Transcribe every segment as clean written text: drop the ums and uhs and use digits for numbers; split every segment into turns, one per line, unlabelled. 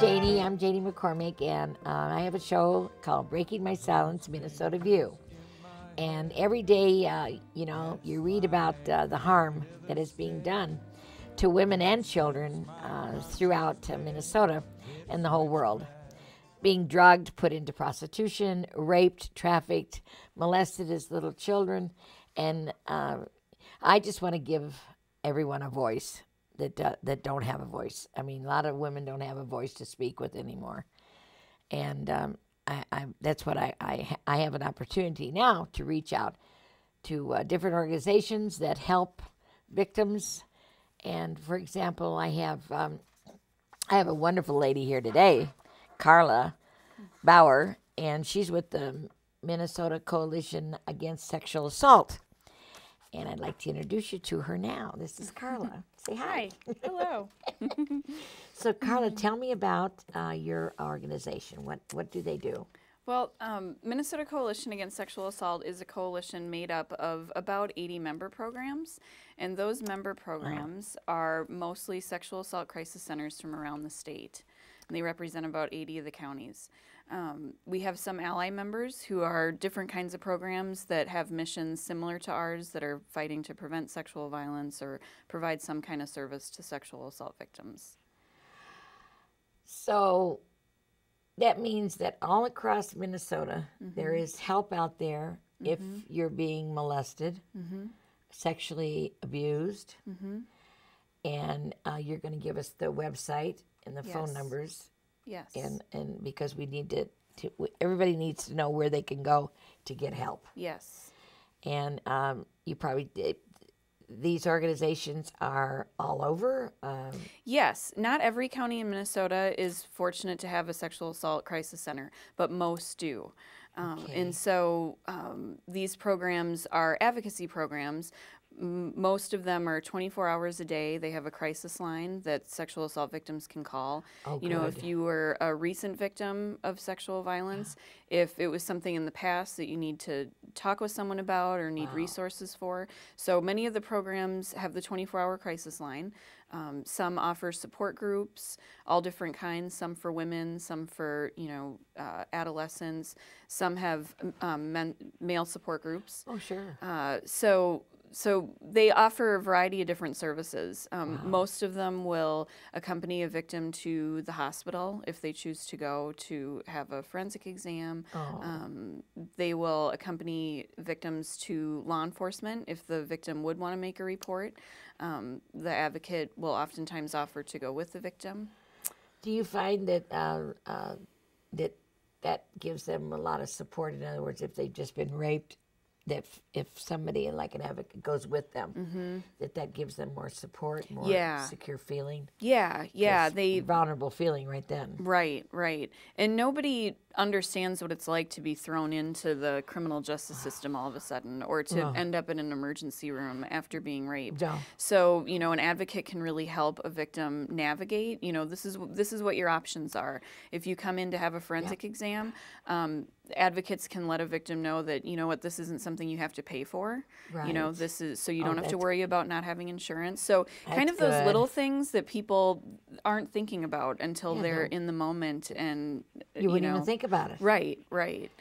Janie. I'm Janie McCormick, and I have a show called Breaking My Silence, Minnesota View. And every day, you read about the harm that is being done to women and children throughout Minnesota and the whole world. Being drugged, put into prostitution, raped, trafficked, molested as little children. And I just want to give everyone a voice that don't have a voice. I mean, a lot of women don't have a voice to speak with anymore. And that's what I have an opportunity now to reach out to different organizations that help victims. And for example, I have a wonderful lady here today, Carla Bauer, and she's with the Minnesota Coalition Against Sexual Assault. And I'd like to introduce you to her now. This is Carla. Say hi.
Hi. Hello.
So, Carla, tell me about your organization. What do they do?
Well, Minnesota Coalition Against Sexual Assault is a coalition made up of about 80 member programs. And those member programs are mostly sexual assault crisis centers from around the state. And they represent about 80 of the counties. We have some ally members who are different kinds of programs that have missions similar to ours that are fighting to prevent sexual violence or provide some kind of service to sexual assault victims.
So that means that all across Minnesota, there is help out there if you're being molested, sexually abused, and you're going to give us the website and the phone numbers.
Yes.
And because we need to everybody needs to know where they can go to get help.
Yes.
And you probably these organizations are all over.
Yes, not every county in Minnesota is fortunate to have a sexual assault crisis center, but most do. And so these programs are advocacy programs. Most of them are 24 hours a day. They have a crisis line that sexual assault victims can call.
Oh,
you know, if you were a recent victim of sexual violence, if it was something in the past that you need to talk with someone about or need resources for. So many of the programs have the 24-hour crisis line. Some offer support groups, all different kinds, some for women, some for, adolescents. Some have male support groups.
Oh, sure.
So they offer a variety of different services. Most of them will accompany a victim to the hospital if they choose to go to have a forensic exam. They will accompany victims to law enforcement if the victim would want to make a report. The advocate will oftentimes offer to go with the victim.
Do you find that that gives them a lot of support? In other words, if they've just been raped, that if somebody like an advocate goes with them, that gives them more support, more secure feeling.
Yeah,
vulnerable feeling right then.
Right. And nobody understands what it's like to be thrown into the criminal justice system all of a sudden, or to end up in an emergency room after being raped. So, an advocate can really help a victim navigate. This is what your options are. If you come in to have a forensic exam, advocates can let a victim know that, this isn't something you have to pay for.
Right.
This is so you don't have to worry about not having insurance. So kind of
good.
those little things that people aren't thinking about until they're in the moment, and
you wouldn't even think about it.
Right.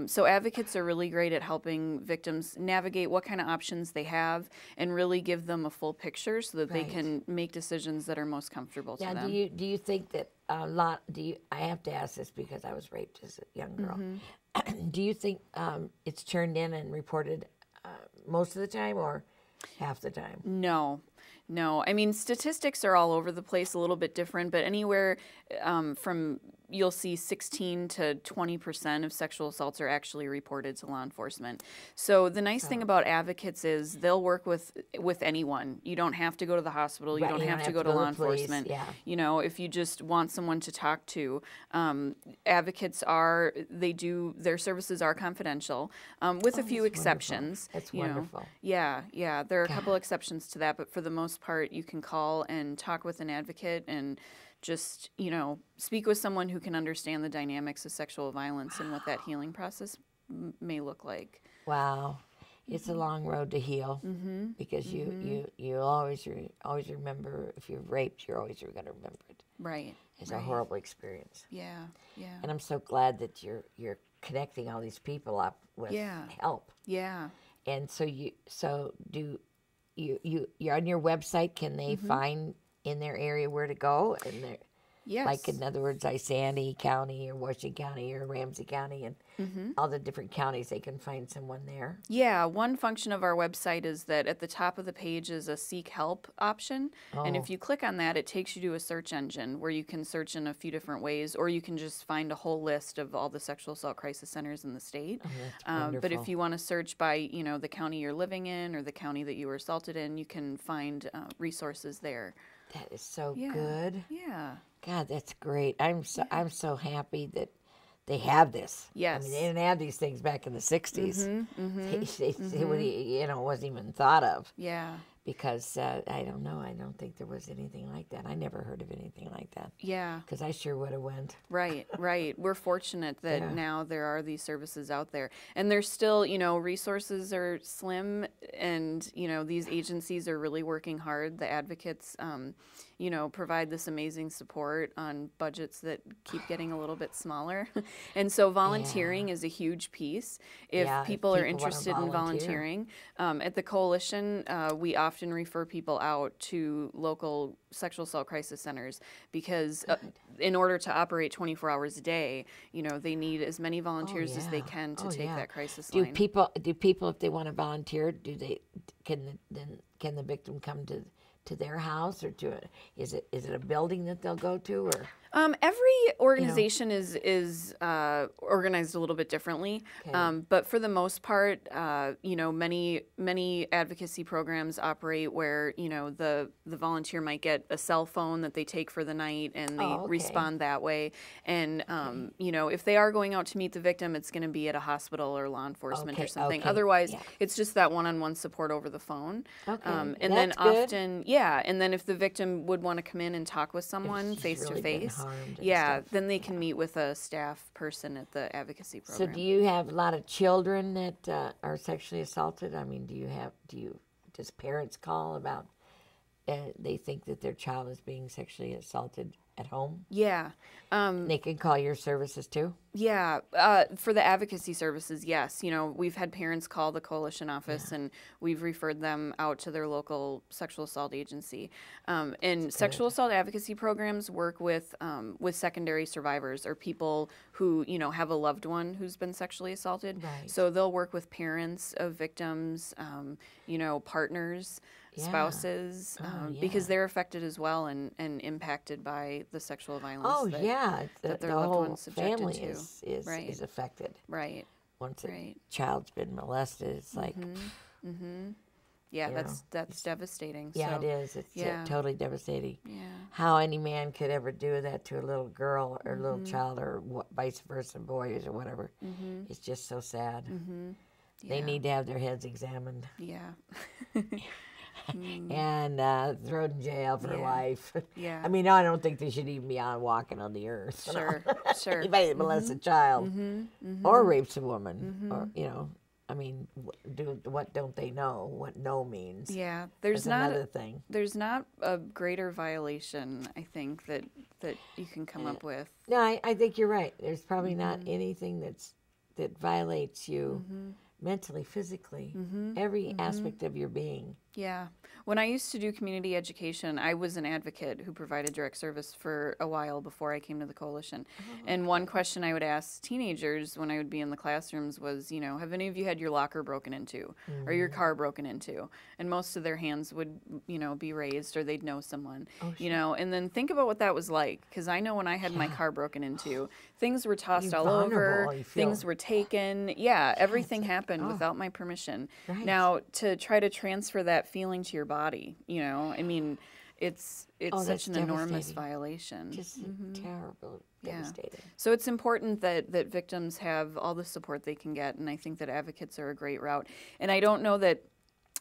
So advocates are really great at helping victims navigate what kind of options they have and really give them a full picture so that they can make decisions that are most comfortable to them.
Do you think that I have to ask this because I was raped as a young girl. Do you think it's turned in and reported most of the time or half the time?
No. I mean, statistics are all over the place, a little bit different, but anywhere from you'll see 16 to 20% of sexual assaults are actually reported to law enforcement. So the nice thing about advocates is they'll work with anyone. You don't have to go to the hospital. You don't have to go to law enforcement. If you just want someone to talk to, advocates their services are confidential, with a few exceptions.
That's wonderful.
Yeah. There are a couple exceptions to that, but for the most part, you can call and talk with an advocate and just, speak with someone who can understand the dynamics of sexual violence and what that healing process may look like.
Wow. It's a long road to heal because you always remember, if you're raped, you're always going to remember it.
Right.
is a horrible experience.
Yeah. Yeah.
And I'm so glad that you're connecting all these people up with help.
Yeah.
And so you're on your website. Can they find in their area where to go? And they're,
Yes.
like, in other words, Isanti County or Washington County or Ramsey County and all the different counties, they can find someone there.
Yeah, one function of our website is that at the top of the page is a seek help option. And if you click on that, it takes you to a search engine where you can search in a few different ways, or you can just find a whole list of all the sexual assault crisis centers in the state.
Oh, that's wonderful.
But if you want to search by, the county you're living in or the county that you were assaulted in, you can find resources there.
That is so good.
Yeah.
God, that's great. I'm so happy that they have this.
Yes.
I mean, they didn't have these things back in the 60s. It wasn't even thought of.
Yeah.
Because, I don't know, I don't think there was anything like that. I never heard of anything like that.
Yeah.
Because I sure would have went.
Right. We're fortunate that now there are these services out there. And there's still, resources are slim and, these agencies are really working hard. The advocates, provide this amazing support on budgets that keep getting a little bit smaller. And so volunteering is a huge piece. If people are interested in volunteering, at the coalition, we often refer people out to local sexual assault crisis centers because in order to operate 24 hours a day, they need as many volunteers as they can to take that crisis line.
Do people, if they want to volunteer, can the victim come to their house, or is it a building that they'll go to, or?
Every organization is organized a little bit differently, but for the most part, many advocacy programs operate where the volunteer might get a cell phone that they take for the night and they respond that way. And if they are going out to meet the victim, it's going to be at a hospital or law enforcement or something. Otherwise, it's just that one-on-one support over the phone. And then often, and then if the victim would want to come in and talk with someone face to face. Then they can meet with a staff person at the advocacy program.
So do you have a lot of children that are sexually assaulted? I mean, does parents call about they think that their child is being sexually assaulted at home?
Yeah.
They can call your services too?
Yeah. For the advocacy services, yes. We've had parents call the coalition office and we've referred them out to their local sexual assault agency. And sexual assault advocacy programs work with secondary survivors or people who, have a loved one who's been sexually assaulted.
Right.
So they'll work with parents of victims, partners, spouses, because they're affected as well and impacted by the sexual violence that their loved one's subjected
family
to.
is affected.
Right.
Once a child's been molested, it's like...
Yeah, that's devastating.
Yeah, it is. It's totally devastating.
Yeah.
How any man could ever do that to a little girl or a little child or vice versa, boys or whatever, it's just so sad. They need to have their heads examined.
Yeah.
And thrown in jail for life.
Yeah.
I mean, I don't think they should even be on walking on the earth.
Sure.
Anybody that molests a child or rapes a woman, or I mean, what don't they know? What no means?
Yeah,
That's another thing.
There's not a greater violation, I think, that you can come up with.
No, I think you're right. There's probably not anything that violates you mentally, physically, every aspect of your being.
Yeah. When I used to do community education, I was an advocate who provided direct service for a while before I came to the coalition. And one question I would ask teenagers when I would be in the classrooms was, have any of you had your locker broken into or your car broken into? And most of their hands would, be raised or they'd know someone, and then think about what that was like. Because I know when I had my car broken into, things were tossed all over, things were taken. Yeah, everything happened without my permission.
Right.
Now, to try to transfer that feeling to your body, I mean, it's such an enormous violation.
Just terrible, devastating.
So it's important that victims have all the support they can get, and I think that advocates are a great route. And I don't know that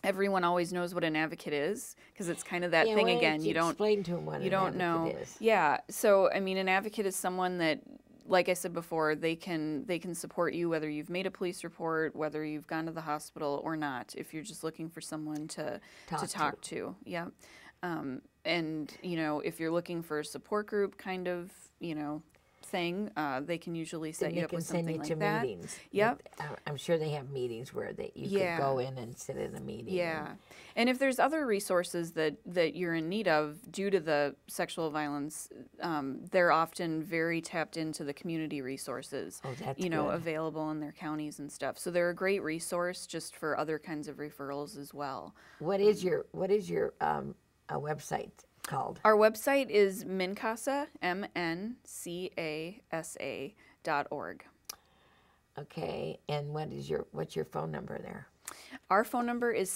everyone always knows what an advocate is, because it's kind of that thing again. You don't
explain to them what
you don't know.
Is.
Yeah. So I mean, an advocate is someone that, like I said before, they can support you whether you've made a police report, whether you've gone to the hospital or not, if you're just looking for someone to talk to. Yeah. And, you know, if you're looking for a support group kind of, you know, thing, they can usually set you up with something like that.
Meetings.
Yep.
I'm sure they have meetings where you could go in and sit in a meeting.
Yeah. And if there's other resources that you're in need of due to the sexual violence, they're often very tapped into the community resources, you know, available in their counties and stuff. So they're a great resource just for other kinds of referrals as well.
What is your a website called?
Our website is MNCASA, MNCASA.org.
Okay, and what's your phone number there?
Our phone number is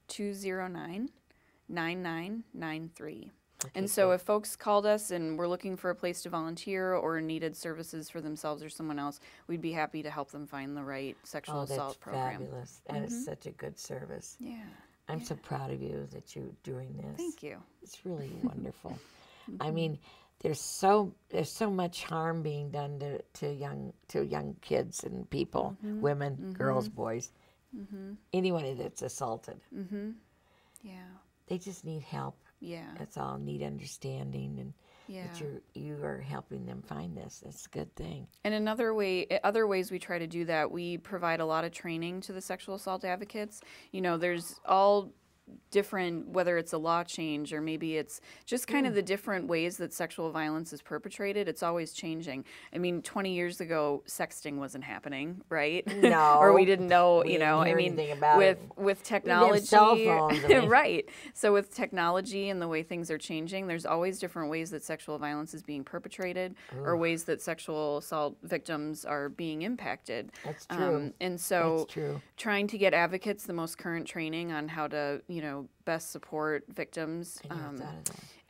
651-209-9993. And so if folks called us and were looking for a place to volunteer or needed services for themselves or someone else, we'd be happy to help them find the right sexual assault program.
Fabulous. That is such a good service.
Yeah.
I'm so proud of you that you're doing this.
Thank you.
It's really wonderful. I mean, there's so much harm being done to young kids and people, women, girls, boys, anyone that's assaulted.
Yeah.
They just need help.
Yeah.
That's all. Need understanding, and that you are helping them find this. That's a good thing.
And other ways we try to do that, we provide a lot of training to the sexual assault advocates. You know, there's all different, whether it's a law change or maybe it's just kind of the different ways that sexual violence is perpetrated. It's always changing. I mean, 20 years ago, sexting wasn't happening, right?
No.
Or we didn't know,
We
you know,
didn't
I
hear
mean,
anything about
with technology.
We didn't have cell phones, I mean.
Right. So with technology and the way things are changing, there's always different ways that sexual violence is being perpetrated or ways that sexual assault victims are being impacted.
That's true.
And so
That's true.
trying to get advocates the most current training on how to, you know, best support victims.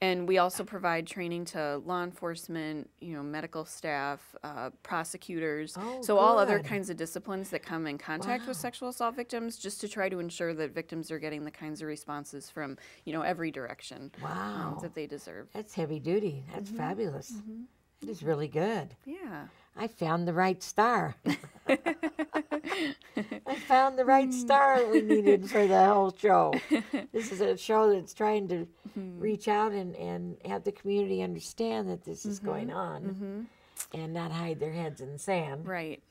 And we also provide training to law enforcement, you know, medical staff, prosecutors, so all other kinds of disciplines that come in contact with sexual assault victims, just to try to ensure that victims are getting the kinds of responses from, you know, every direction that they deserve.
That's heavy duty. That's fabulous. It is really good.
Yeah.
I found the right star. I found the right star we needed for the whole show. This is a show that's trying to reach out and have the community understand that this is going on and not hide their heads in the sand.
Right.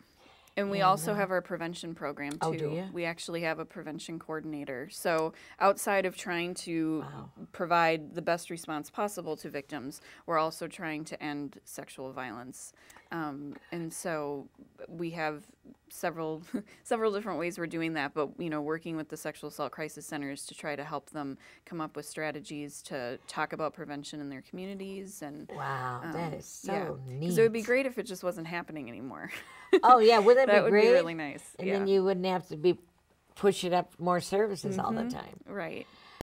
And we also have our prevention program, too.
Oh, do you?
We actually have a prevention coordinator. So outside of trying to provide the best response possible to victims, we're also trying to end sexual violence. And so we have several different ways we're doing that, but, you know, working with the sexual assault crisis centers to try to help them come up with strategies to talk about prevention in their communities. And
wow, that is so neat.
Because it would be great if it just wasn't happening anymore.
Oh, yeah, wouldn't that be great?
Would be really nice.
And then you wouldn't have to be pushing up more services all the time.
Right.